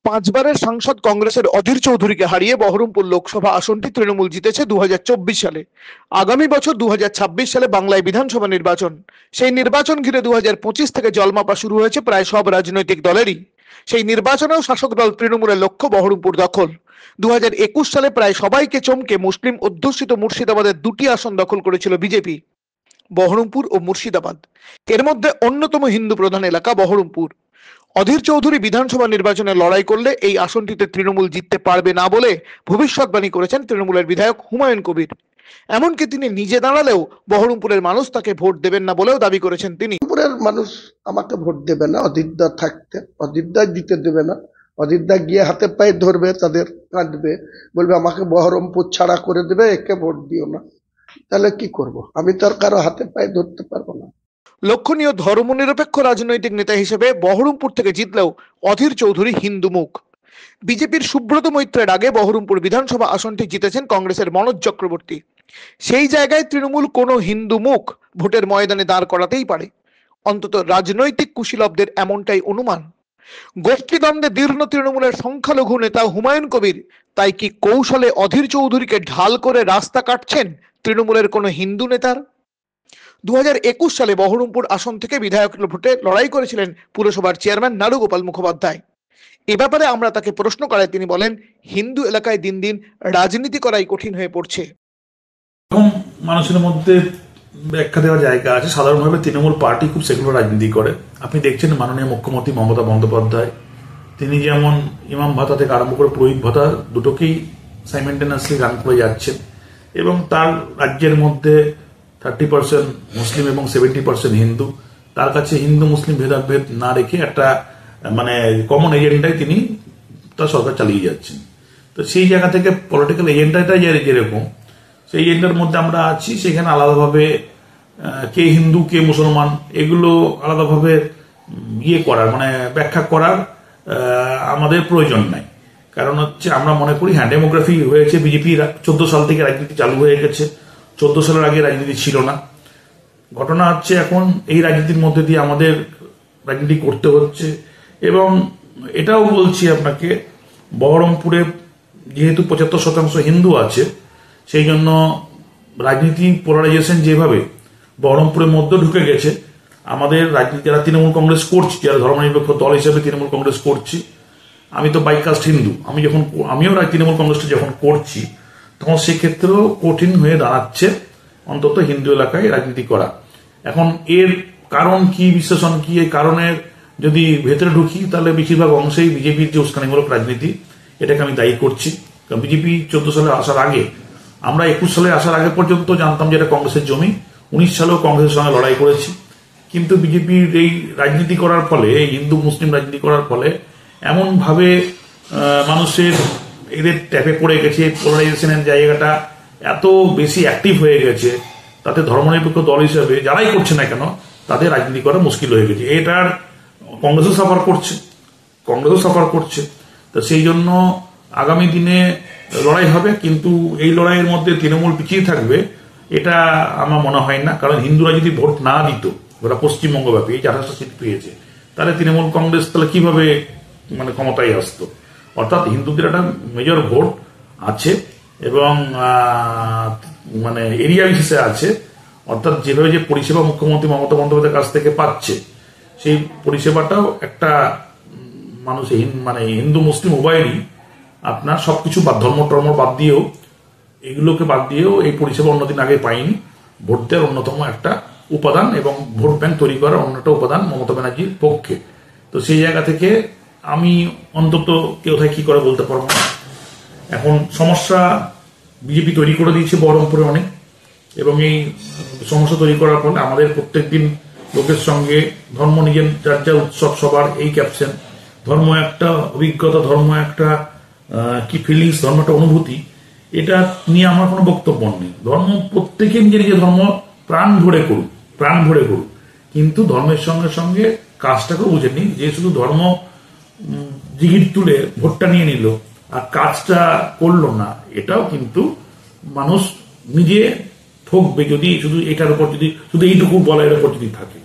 পাঁচবারের সাংসদ কংগ্রেসের অধীর চৌধুরীকে হারিয়ে বহরমপুর লোকসভা আসনটি তৃণমূল জিতেছে 2024 সালে। আগামী বছর 2026 সালে বাংলায় বিধানসভা নির্বাচন। সেই নির্বাচন ঘিরে 2025 থেকে জলমাপা শুরু হয়েছে প্রায় সব রাজনৈতিক দলেরই। সেই নির্বাচনেও শাসক দল তৃণমূলের লক্ষ্য বহরমপুর দখল। 2021 সালে প্রায় সবাইকে চমকে মুসলিম অধ্যুষিত মুর্শিদাবাদের দুটি আসন দখল করেছিল বিজেপি, বহরমপুর ও মুর্শিদাবাদ। এর মধ্যে অন্যতম হিন্দু প্রধান এলাকা বহরমপুর। অধীর চৌধুরী বিধানসভা নির্বাচনে লড়াই করলে এই আসনটিতে তৃণমূল জিততে পারবে না বলে ভবিষ্যৎবাণী করেছেন তৃণমূলের বিধায়ক হুমায়ুন কবির। এমনকি তিনি নিজে দাঁড়ালেও বহরমপুরের মানুষ তাকে ভোট দেবেন না বলেও দাবি করেছেন তিনি। বহরমপুরের মানুষ আমাকে ভোট দেবে না, অধীরদা থাকতে অধীরদা দিতে দেবে না। অধীরদা গিয়ে হাতে পায়ে ধরবে, তাদের কাঁদবে, বলবে আমাকে বহরমপুর ছাড়া করে দেবে, একে ভোট দিও না। তাহলে কি করব? আমি তো আর কারো হাতে পায়ে ধরতে পারবো না। লক্ষণীয়, ধর্মনিরপেক্ষ রাজনৈতিক নেতা হিসেবে বহরমপুর থেকে জিতলেও অধীর চৌধুরী হিন্দু মুখ। বিজেপির সুব্রত মৈত্রের আগে বহরমপুর বিধানসভা আসনটি জিতেছেন কংগ্রেসের মনোজ চক্রবর্তী। সেই জায়গায় তৃণমূল কোনো হিন্দু মুখ ভোটের ময়দানে দাঁড় করাতেই পারে, অন্তত রাজনৈতিক কুশীলবদের এমনটাই অনুমান। গোষ্ঠীদ্বন্দ্বে দীর্ণ তৃণমূলের সংখ্যালঘু নেতা হুমায়ুন কবির তাই কি কৌশলে অধীর চৌধুরীকে ঢাল করে রাস্তা কাটছেন তৃণমূলের কোনো হিন্দু নেতার? 2021 সালে বহরমপুর আসন থেকে বিধায়ক ভোটে লড়াই করেছিলেন পুরসভার চেয়ারম্যান নারুগোপাল মুখোপাধ্যায়। এ ব্যাপারে আমরা তাকে প্রশ্ন করায় তিনি বলেন, হিন্দু এলাকায় দিন দিন রাজনীতি করাই কঠিন হয়ে পড়ছে। মানুষের মধ্যে ব্যাখ্যা দেওয়ার জায়গা আছে। সাধারণভাবে তৃণমূল পার্টি খুব সেকুলার রাজনীতি করে। আপনি দেখছেন মাননীয় মুখ্যমন্ত্রী মমতা বন্দ্যোপাধ্যায়, তিনি যেমন ইমাম ভাতা থেকে আরম্ভ করে পুরোহিত ভাতা দুটোকেই সাইমেন্টেনাসলি রান করে যাচ্ছেন, এবং তার রাজ্যের মধ্যে 30% মুসলিম এবং 70% হিন্দু। তার কাছে হিন্দু মুসলিম ভেদাভেদ না রেখে একটা কমন এজেন্ডায় তিনি তার সরকার চালিয়ে যাচ্ছেন। তো সেই জায়গা থেকে পলিটিক্যাল এজেন্ডাটা যেরকম, সেই এজেন্ডার মধ্যে আমরা আছি, সেখানে আলাদাভাবে কে হিন্দু কে মুসলমান এগুলো আলাদাভাবে ব্যাখ্যা করার আমাদের প্রয়োজন নাই। কারণ হচ্ছে আমরা মনে করি ডেমোগ্রাফি হয়েছে, বিজেপি 14 সাল থেকে রাজনীতি চালু হয়ে গেছে। 14 সালের আগে রাজনীতি ছিল না। ঘটনা হচ্ছে এখন এই রাজনীতির মধ্যে দিয়ে আমাদের রাজনীতি করতে হচ্ছে। এবং এটাও বলছি আপনাকে, বহরমপুরে যেহেতু 75% হিন্দু আছে, সেই জন্য রাজনীতি পোলারাইজেশন যেভাবে বহরমপুরের মধ্যে ঢুকে গেছে, আমাদের রাজনীতি যারা তৃণমূল কংগ্রেস করছি, যারা ধর্মনিরপেক্ষ দল হিসেবে তৃণমূল কংগ্রেস করছি, আমি তো বাইকাস্ট হিন্দু, আমিও তৃণমূল কংগ্রেসটা যখন করছি, তখন সেক্ষেত্রেও কঠিন হয়ে দাঁড়াচ্ছে অন্তত হিন্দু এলাকায় রাজনীতি করা। এখন এর কারণ কি, বিশ্লেষণ কি, এই কারণের যদি ভেতরে ঢুকি, তাহলে বেশিরভাগ অংশেই বিজেপির যে উস্কানিমূলক রাজনীতি, এটাকে আমি দায়ী করছি। কারণ বিজেপি 14 সালে আসার আগে, আমরা 21 সালে আসার আগে পর্যন্ত জানতাম যে এটা কংগ্রেসের জমি। 19 সালেও কংগ্রেসের সঙ্গে লড়াই করেছি। কিন্তু বিজেপির এই রাজনীতি করার ফলে, এই হিন্দু মুসলিম রাজনীতি করার ফলে এমন ভাবে মানুষের এদের ট্যাপে পড়ে গেছে, পোলারাইজেশনের জায়গাটা এত বেশি অ্যাক্টিভ হয়ে গেছে, তাতে ধর্মনিরপেক্ষ দল হিসেবে যারাই করছে না কেন, তাদের রাজনীতি করা মুশকিল হয়ে গেছে। এটার কংগ্রেসও সাফার করছে। তো সেই জন্য আগামী দিনে লড়াই হবে, কিন্তু এই লড়াইয়ের মধ্যে তৃণমূল পিছিয়ে থাকবে এটা আমার মনে হয় না। কারণ হিন্দুরা যদি ভোট না দিত, ওরা পশ্চিমবঙ্গব্যাপী 28টা সিট পেয়েছে, তাহলে তৃণমূল কংগ্রেস তাহলে কিভাবে ক্ষমতায় আসতো? অর্থাৎ হিন্দুদের একটা মেজর ভোট আছে এবং এরিয়া বিশেষে আছে। অর্থাৎ যেভাবে যে পরিষেবা মুখ্যমন্ত্রী মমতা বন্দ্যোপাধ্যায়ের কাছ থেকে পাচ্ছে, সেই পরিষেবাটাও একটা মানুষ হিন্দু মুসলিম উভয়েরই আপনার সবকিছু ধর্ম বাদ দিয়েও, এগুলোকে বাদ দিয়েও এই পরিষেবা অন্যদিন আগে পাইনি। ভোট দেওয়ার অন্যতম একটা উপাদান এবং ভোট ব্যাংক তৈরি করার অন্যটা উপাদান মমতা ব্যানার্জির পক্ষে। তো সেই জায়গা থেকে আমি অন্তত কোথায় কি করে বলতে পারবো না। এখন সমস্যা বিজেপি তৈরি করে দিয়েছে বহরমপুরে অনেক, এবং এই সমস্যা তৈরি করার ফলে আমাদের প্রত্যেকদিন লোকের সঙ্গে ধর্ম নিজের যার যা উৎসব, সবার এই ক্যাপশন, ধর্ম একটা অভিজ্ঞতা, ধর্ম একটা কি ফিলিংস, ধর্ম একটা অনুভূতি, এটা নিয়ে আমার কোনো বক্তব্য নেই। ধর্ম প্রত্যেকে নিজের নিজের ধর্ম প্রাণ ভরে করুক, কিন্তু ধর্মের সঙ্গে সঙ্গে কাজটাকেও বুঝে নিন, যে শুধু ধর্ম জিগির তুলে ভোটটা নিয়ে নিল আর কাজটা করলো না, এটাও কিন্তু মানুষ নিজে ঠকবে যদি শুধু এটার উপর, যদি শুধু এইটুকু বলার উপর যদি থাকে।